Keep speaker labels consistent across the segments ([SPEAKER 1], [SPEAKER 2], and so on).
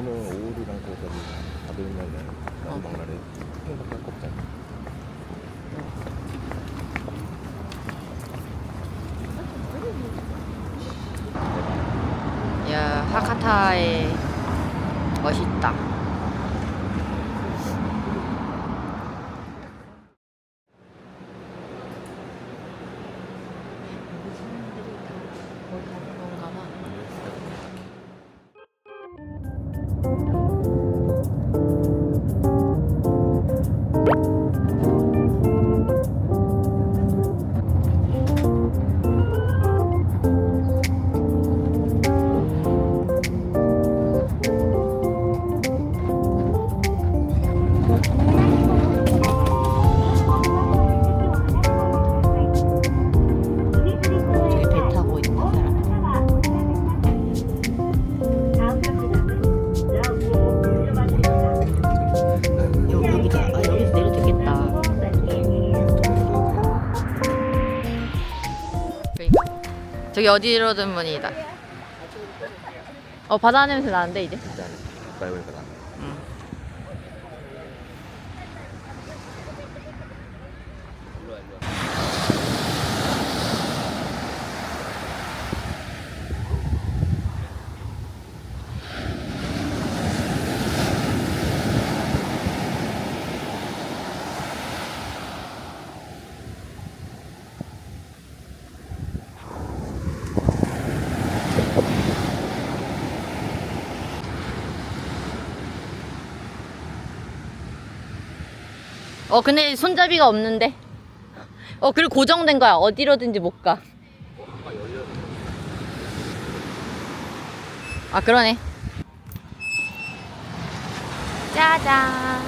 [SPEAKER 1] 오늘 오후랑 저기 받으면은 마지막 날에 생각할 거 없잖아.
[SPEAKER 2] 야, 하카타에 멋있다. 저기 배 타고 있는 사람. 여기다. 아, 여기서 내려도 되겠다. 그러니까 저기 어디로든 문이다. 바다 냄새 나는데 이제.
[SPEAKER 1] 진짜 가까이 오니까 나.
[SPEAKER 2] 응. 근데 손잡이가 없는데. 그리고 고정된 거야. 어디로든지 못 가. 아, 그러네. 짜잔.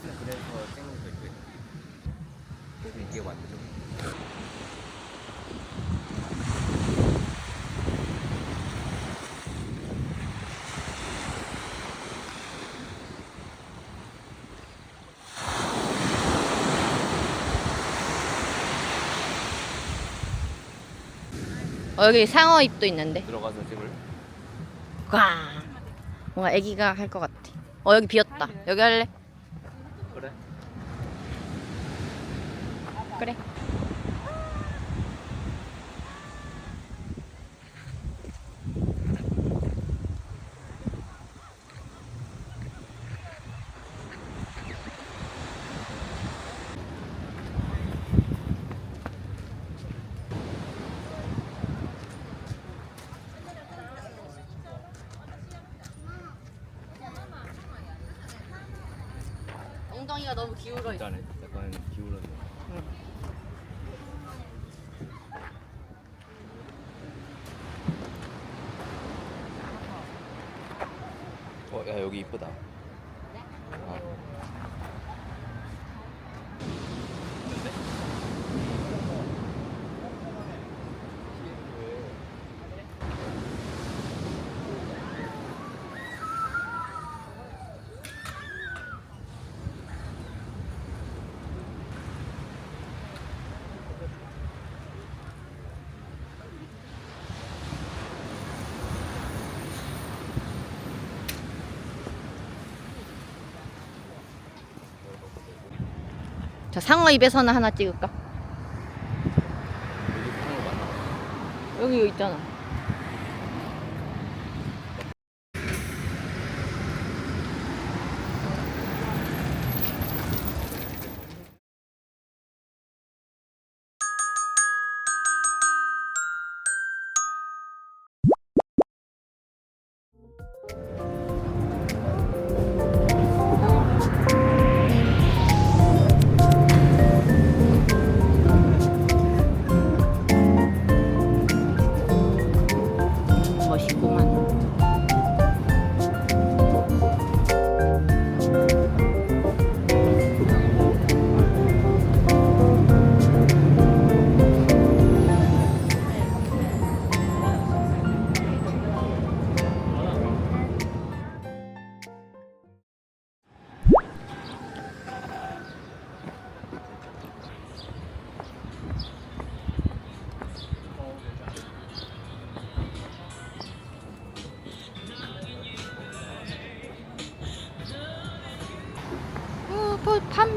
[SPEAKER 1] 그래서 찍는 거 있고. 그래서 이게 완전.
[SPEAKER 2] 여기 상어잎도 있는데.
[SPEAKER 1] 들어가서 찍을.
[SPEAKER 2] 꽝. 뭔가 애기가 할 것 같아. 여기 비었다. 여기 할래?
[SPEAKER 1] 그래.
[SPEAKER 2] 그래. 엉덩이가 너무 기울어 있어.
[SPEAKER 1] 약간 기울었네.
[SPEAKER 2] 응.
[SPEAKER 1] 야 여기 이쁘다.
[SPEAKER 2] 자, 상어 입에서는 하나 찍을까?
[SPEAKER 1] 여기 상어 많아.
[SPEAKER 2] 여기 있잖아.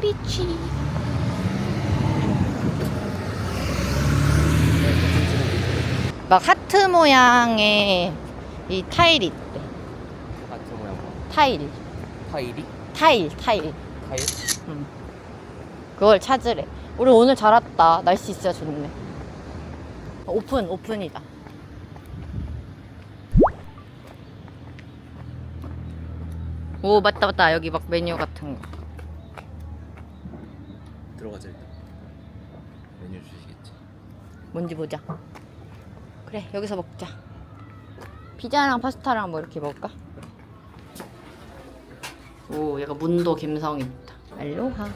[SPEAKER 2] 비치. 막 하트 모양의 이 타일이 있대.
[SPEAKER 1] 하트 모양 뭐?
[SPEAKER 2] 타일.
[SPEAKER 1] 타일이?
[SPEAKER 2] 타일.
[SPEAKER 1] 타일?
[SPEAKER 2] 응. 그걸 찾으래. 우리 오늘 잘 왔다. 날씨 진짜 좋네. 오픈이다. 오, 맞다. 여기 막 메뉴 같은 거.
[SPEAKER 1] 들어가자 일단. 메뉴 주시겠지.
[SPEAKER 2] 뭔지 보자. 그래, 여기서 먹자. 피자랑 파스타랑 뭐 이렇게 먹을까? 오, 얘가 문도 감성 있다. 알로하.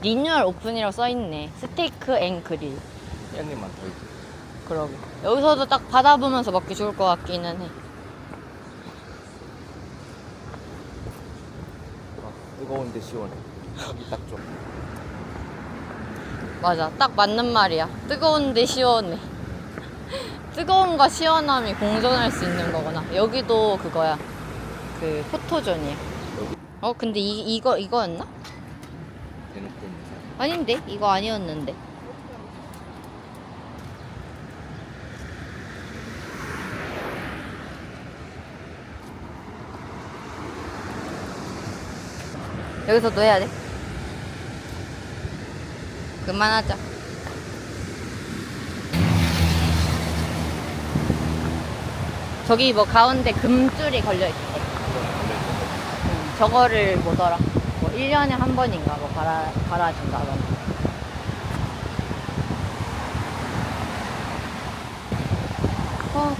[SPEAKER 2] 리뉴얼 오픈이라고 써있네. 스테이크 앤 그릴.
[SPEAKER 1] 양념만 더 있고.
[SPEAKER 2] 그러게. 여기서도 딱 바다 보면서 먹기 좋을 것 같기는 해.
[SPEAKER 1] 뜨거운데 시원해. 여기 딱 좀.
[SPEAKER 2] 맞아. 딱 맞는 말이야. 뜨거운데 시원해. 뜨거움과 시원함이 공존할 수 있는 거구나. 여기도 그거야. 그 포토존이야. 근데 이거였나?
[SPEAKER 1] 대놓고 있는 사람.
[SPEAKER 2] 아닌데? 이거 아니었는데. 여기서도 해야 돼? 그만하자. 저기 뭐 가운데 금줄이 걸려있대. 저거를 뭐더라? 뭐 1년에 한 번인가 뭐 갈아준다던가.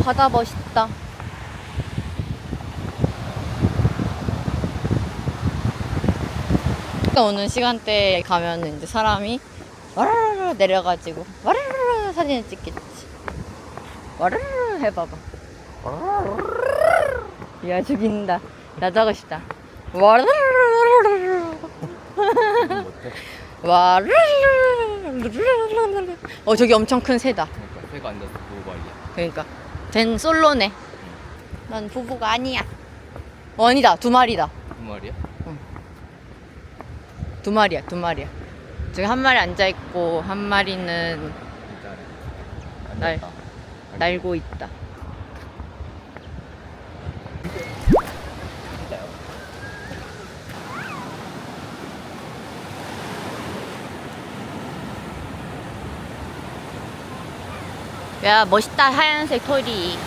[SPEAKER 2] 바다 멋있다. 오는 시간대에 가면 이제 사람이 와르르 내려가지고 와르르 사진을 찍겠지. 와르르 해봐봐. 야 죽인다. 나도 하고 싶다. 와르르 와르르. 저기 엄청 큰 새다.
[SPEAKER 1] 그러니까 새가 앉아서 부부발이야.
[SPEAKER 2] 그러니까 쟨 솔로네. 난 부부가 아니야. 아니다. 2마리다.
[SPEAKER 1] 그 말이야?
[SPEAKER 2] 두 마리야, 두 마리야. 저기 한 마리 앉아 있고 한 마리는
[SPEAKER 1] 진짜
[SPEAKER 2] 날 날고 있다.
[SPEAKER 1] 진짜요?
[SPEAKER 2] 야, 멋있다, 하얀색 털이.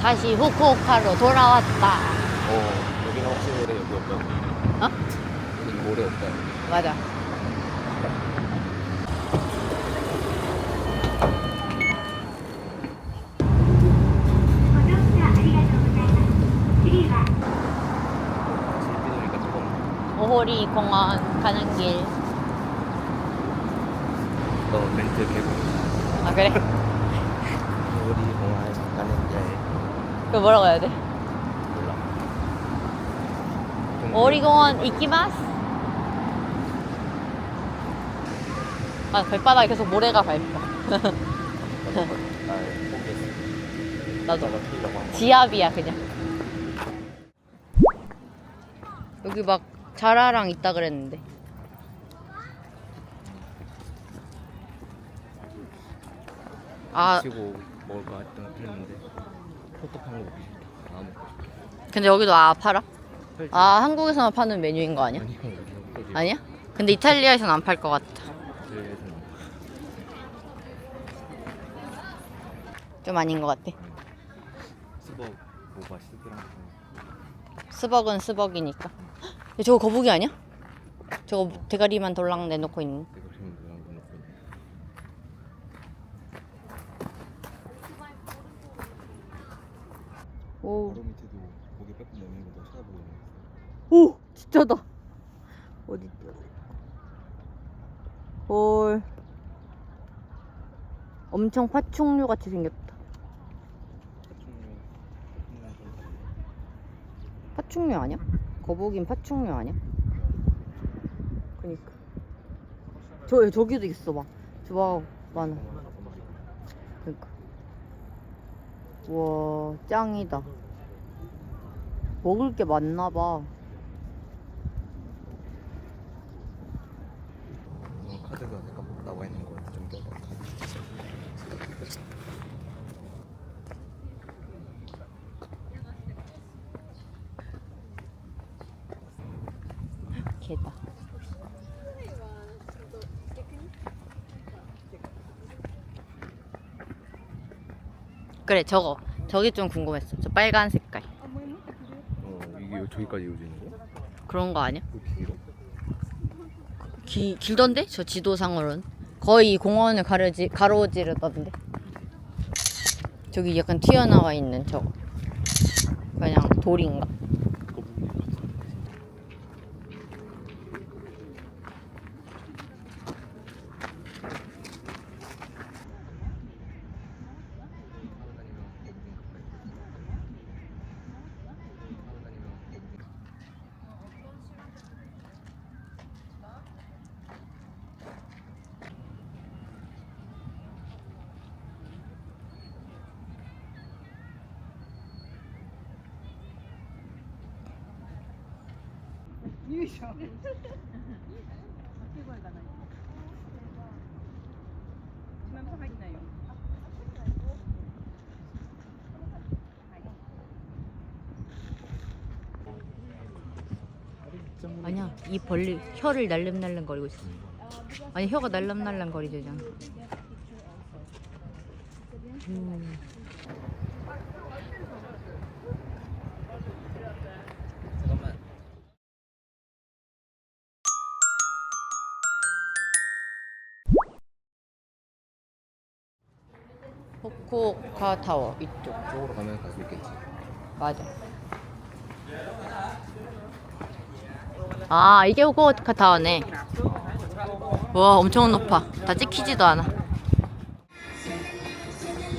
[SPEAKER 2] 다시 후쿠오카로 돌아왔다.
[SPEAKER 1] 여기는 혹시 모레 여기 없다고?
[SPEAKER 2] 어?
[SPEAKER 1] 여기 모레 없다고?
[SPEAKER 2] 맞아.
[SPEAKER 1] 실비도니까 조금
[SPEAKER 2] 오호리 공원 가는 길.
[SPEAKER 1] 너 멘트 개고
[SPEAKER 2] 아, 그래?
[SPEAKER 1] 우리 공항 가는 길
[SPEAKER 2] 그거 뭐라고 해야 돼?
[SPEAKER 1] 몰라.
[SPEAKER 2] 오호리 공원 이키마스. 아, 발바닥에 계속 모래가 밟혀.
[SPEAKER 1] 날 포기했어.
[SPEAKER 2] 나도.
[SPEAKER 1] 너가 뛰려고 한 거.
[SPEAKER 2] 지압이야, 그냥. 여기 막 자라랑 있다 그랬는데. 아,
[SPEAKER 1] 치고 먹을까 했는데 포토판 거 먹고 싶다. 안 먹고 싶다.
[SPEAKER 2] 근데 여기도 팔아? 아, 한국에서만 파는 메뉴인 거 아니야?
[SPEAKER 1] 아니 형 여기
[SPEAKER 2] 아니야? 근데 이탈리아에서는 안 팔 것 같아. 좀 아닌 것 같아.
[SPEAKER 1] 스벅 뭐가 시드랑
[SPEAKER 2] 스벅은 스벅이니까. 야, 저거 거북이 아니야? 저거 대가리만 돌랑 내놓고 있는.
[SPEAKER 1] 이거 지금 뭐랑 놓고 있는.
[SPEAKER 2] 오,
[SPEAKER 1] 바로 밑에도 고개 빼고 내미는 거 쳐다보고 있는
[SPEAKER 2] 오, 진짜다. 어디 있지? 헐, 엄청 파충류 같이 생겼다. 파충류 아니야? 거북이는 파충류 아니야? 그니까. 저기도 있어, 막. 저 많아. 그니까. 우와, 짱이다. 먹을 게 많나봐.
[SPEAKER 1] 카드가 내가 나와 있는 거 좀 껴봐.
[SPEAKER 2] 개다. 그래, 저게 좀 궁금했어. 저 빨간 색깔.
[SPEAKER 1] 이게 저기까지 이어지는 거?
[SPEAKER 2] 그런 거 아니야?
[SPEAKER 1] 왜 길어?
[SPEAKER 2] 길던데? 저 지도상으로는 거의 공원을 가로지르던데. 저기 약간 튀어나와 있는 저거 그냥 돌인가? 아니야, 이 벌리 혀를 날름날름 거리고 있어. 아니, 혀가 날름날름 거리잖아.
[SPEAKER 1] 잠깐만.
[SPEAKER 2] 후쿠오카 타워 이쪽.
[SPEAKER 1] 쪽으로 가면 갈 수 있겠지.
[SPEAKER 2] 맞아. 아, 이게 후쿠오카 타워네. 와, 엄청 높아. 다 찍히지도 않아.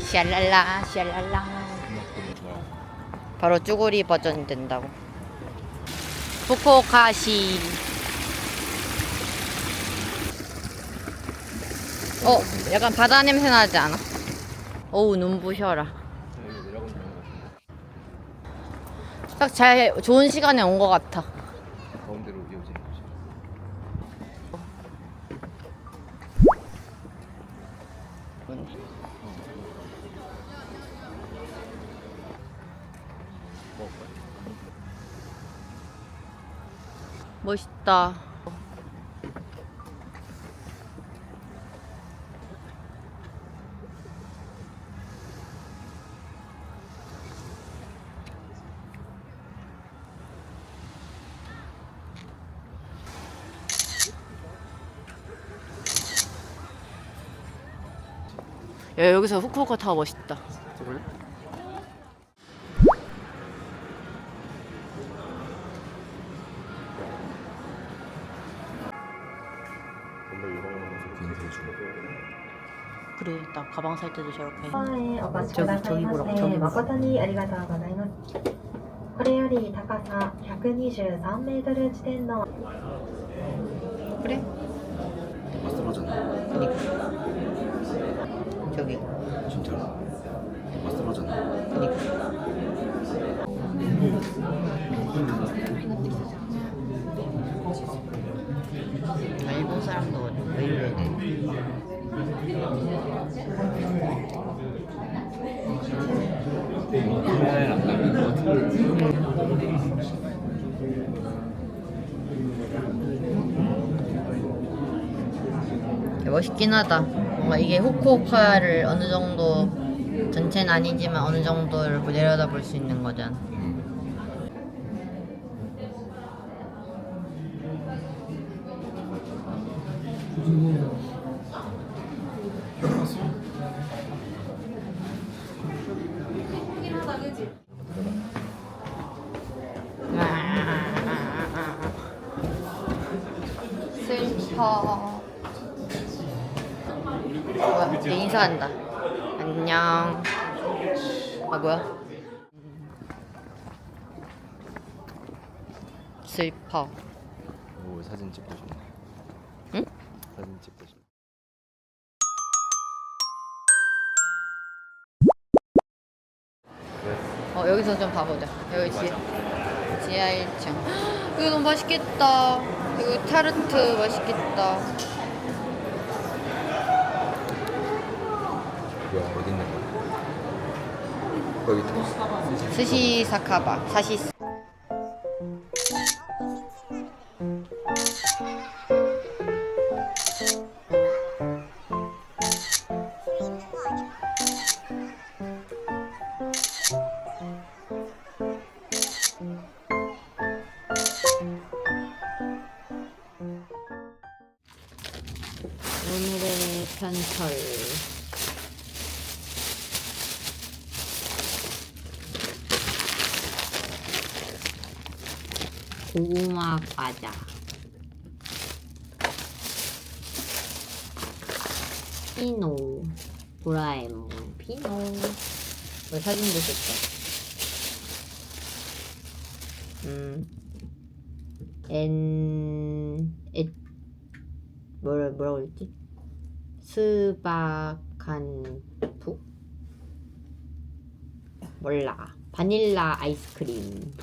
[SPEAKER 2] 샬랄라 샬랄라. 바로 쭈구리 버전이 된다고. 후쿠오카시. 약간 바다 냄새 나지 않아? 어우, 눈부셔라.
[SPEAKER 1] 여기 내려가면 되는 것 같은데.
[SPEAKER 2] 딱 잘 좋은 시간에 온 것 같아.
[SPEAKER 1] 가운데로 이어지는 거지. 먹을까?
[SPEAKER 2] 멋있다. 야, 여기서 후쿠오카 타워 멋있다.
[SPEAKER 1] 찍을래? 원래 이런 거는 비행기 해주고.
[SPEAKER 2] 그래, 나 가방 살 때도 저렇게.
[SPEAKER 3] 前お越しくださいませ。誠にありがとうございます。これより高さ123メートル地点の
[SPEAKER 2] 그래?
[SPEAKER 1] 마스터하잖아.
[SPEAKER 2] 그니까. 저기.
[SPEAKER 1] 진짜. 마스터하잖아.
[SPEAKER 2] 그니까. 아, 일본 사람도 의외네.
[SPEAKER 1] 카메라에 안 담는 것 같은데.
[SPEAKER 2] 멋있긴 하다. 뭔가 이게 후쿠오카를 어느 정도 전체는 아니지만 어느 정도를 내려다볼 수 있는 거잖아. 슬퍼. 뭐야? 얘 인사한다. 안녕. 아, 뭐야? 슬퍼.
[SPEAKER 1] 오, 사진 찍고 싶네.
[SPEAKER 2] 응?
[SPEAKER 1] 사진 찍고 싶네.
[SPEAKER 2] 여기서 좀 봐보자. 여기 지하 1층. 이거 너무 맛있겠다. 이거 타르트 맛있겠다.
[SPEAKER 1] 뭐야, 어디 있는 거야? 여기 있다.
[SPEAKER 2] 스시 사카바. 사시스. 오늘의 편철. 고구마 과자. 피노. 도라에몽. 피노. 사진도 찍자. 뭐라고 했지? 스바칸푸? 몰라. 바닐라 아이스크림.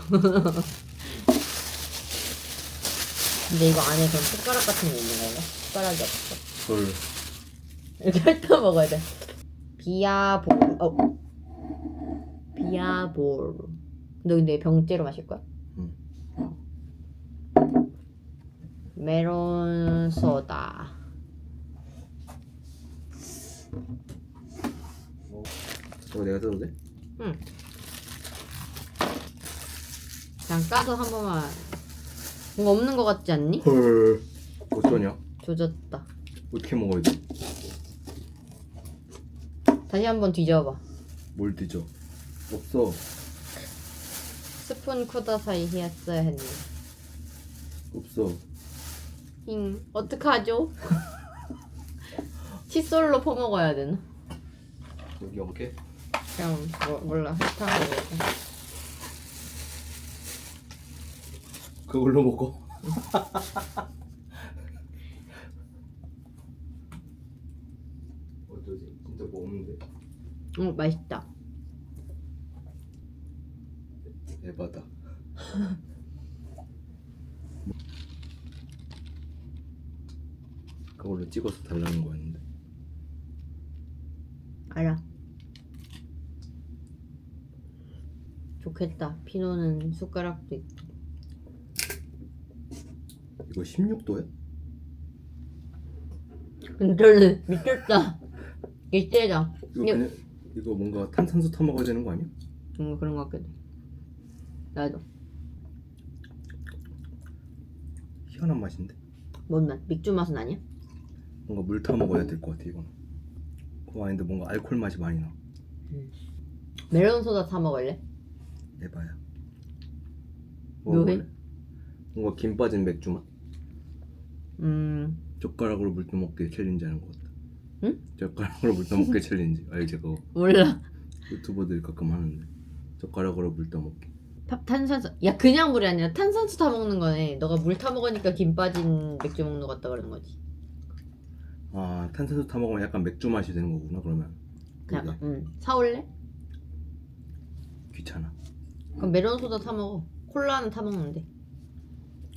[SPEAKER 2] 근데 이거 안에 그럼 숟가락 같은 게 있는 건가? 숟가락이 없어.
[SPEAKER 1] 돌.
[SPEAKER 2] 이렇게 핥아 먹어야 돼. 비아볼. 비아볼. 너 근데 병째로 마실 거야?
[SPEAKER 1] 응.
[SPEAKER 2] 메론 소다.
[SPEAKER 1] 이거 내가 써도 돼?
[SPEAKER 2] 응. 그냥 까서 한 번만. 뭔가 없는 거 같지 않니?
[SPEAKER 1] 헐. 어쩌냐?
[SPEAKER 2] 조졌다.
[SPEAKER 1] 어떻게 먹어야 돼?
[SPEAKER 2] 다시 한번 뒤져봐.
[SPEAKER 1] 뭘 뒤져? 없어.
[SPEAKER 2] 스푼 쿠다사이 했어야 했네.
[SPEAKER 1] 없어.
[SPEAKER 2] 힝. 어떡하죠? 칫솔로 퍼먹어야 되나?
[SPEAKER 1] 여기 없게?
[SPEAKER 2] 그냥 몰라. 설탕으로 먹어.
[SPEAKER 1] 그걸로 먹어. 어쩌지? 진짜 뭐 없는데.
[SPEAKER 2] 맛있다.
[SPEAKER 1] 에바다. 그걸로 찍어서 달라는 거였는데.
[SPEAKER 2] 알아. 좋겠다. 피노는 숟가락도 있고.
[SPEAKER 1] 이거 16도야?
[SPEAKER 2] 근데 미쳤다. 이게 세다.
[SPEAKER 1] 이거 그냥 이거 뭔가 탄산수 타 먹어야 되는 거 아니야?
[SPEAKER 2] 그런 것 같기도 해. 나도.
[SPEAKER 1] 희한한 맛인데.
[SPEAKER 2] 뭔 맛? 맥주 맛은 아니야?
[SPEAKER 1] 뭔가 물 타 먹어야 될 것 같아 이거는. 그거 아닌데 뭔가 알코올 맛이 많이 나.
[SPEAKER 2] 멜론 소다 사 먹을래?
[SPEAKER 1] 에바야.
[SPEAKER 2] 묘해?
[SPEAKER 1] 먹어볼래? 뭔가 김 빠진 맥주 맛.
[SPEAKER 2] 음.
[SPEAKER 1] 젓가락으로 물 떠먹기 챌린지 하는 것 같다.
[SPEAKER 2] 응?
[SPEAKER 1] 젓가락으로 물 떠먹기 챌린지. 알지 그거?
[SPEAKER 2] 몰라.
[SPEAKER 1] 유튜버들이 가끔 하는데. 젓가락으로 물 떠먹기.
[SPEAKER 2] 탄산수. 야 그냥 물이 아니라 탄산수 타 먹는 거네. 너가 물 타 먹으니까 김 빠진 맥주 먹는 것 같다 그러는 거지.
[SPEAKER 1] 아 탄산수 타 먹으면 약간 맥주 맛이 되는 거구나 그러면.
[SPEAKER 2] 그냥
[SPEAKER 1] 그게
[SPEAKER 2] 사올래?
[SPEAKER 1] 귀찮아.
[SPEAKER 2] 그럼 멜론 소다 타 먹어. 콜라는 타 먹는데.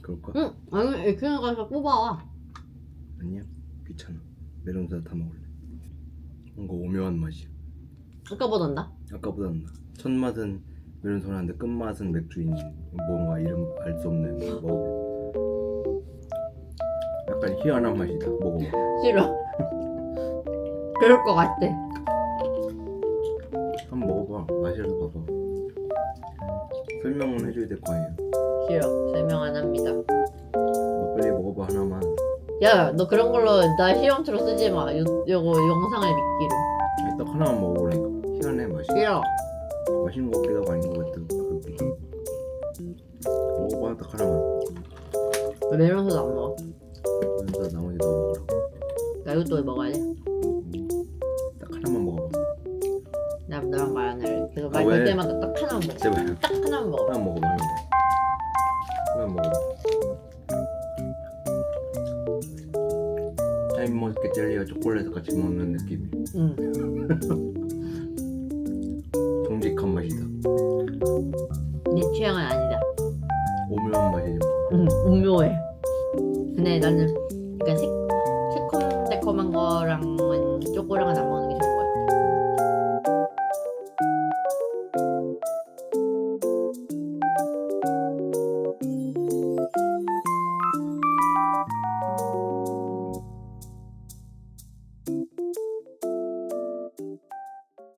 [SPEAKER 1] 그럴까?
[SPEAKER 2] 응. 아니 그냥 가서 뽑아와.
[SPEAKER 1] 아니야 귀찮아. 메론사다 타 먹을래. 뭔가 오묘한 맛이야.
[SPEAKER 2] 아까보단 나?
[SPEAKER 1] 아까보다는 나. 첫 맛은 메론소다인데 끝 맛은 맥주인 뭔가 이름 알 수 없는 먹어볼래. 약간 희한한 맛이다. 먹어봐.
[SPEAKER 2] 싫어. 그럴 것 같아.
[SPEAKER 1] 한번 먹어봐. 맛이라도 봐봐. 설명은 해줘야 될 거 아니야.
[SPEAKER 2] 싫어. 설명 안 합니다.
[SPEAKER 1] 너 빨리 먹어봐 하나만.
[SPEAKER 2] 야, 너 그런 걸로 나 시험처럼 쓰지 마. 요거 영상을 믿기로.
[SPEAKER 1] 아니, 딱 하나만 먹어보라니까. 희한해 맛이.
[SPEAKER 2] 싫어.
[SPEAKER 1] 맛있는 거 같기도 하고 아닌 거 같기도 하고. 먹어봐 딱 하나만.
[SPEAKER 2] 왜 멜론 소다 안 먹어?
[SPEAKER 1] 메론소다 나머지 너 먹으라고.
[SPEAKER 2] 나 이것도 먹어야 돼.
[SPEAKER 1] 딱 하나만 먹어봐.
[SPEAKER 2] 나 너랑 말 안 할래. 계속
[SPEAKER 1] 아,
[SPEAKER 2] 말 걸
[SPEAKER 1] 왜?
[SPEAKER 2] 때마다 딱 하나만 먹어.
[SPEAKER 1] 제발
[SPEAKER 2] 딱 하나만 먹어.
[SPEAKER 1] 하나만 먹어봐. 하나만 먹어봐. 샤인머스켓 젤리와 초콜릿 같이 먹는 느낌.
[SPEAKER 2] 응.
[SPEAKER 1] 정직한 맛이다.
[SPEAKER 2] 내 취향은 아니다.
[SPEAKER 1] 오묘한 맛이지.
[SPEAKER 2] 응. 오묘해. 근데 나는 약간 새콤달콤한 거랑은 초코랑은 안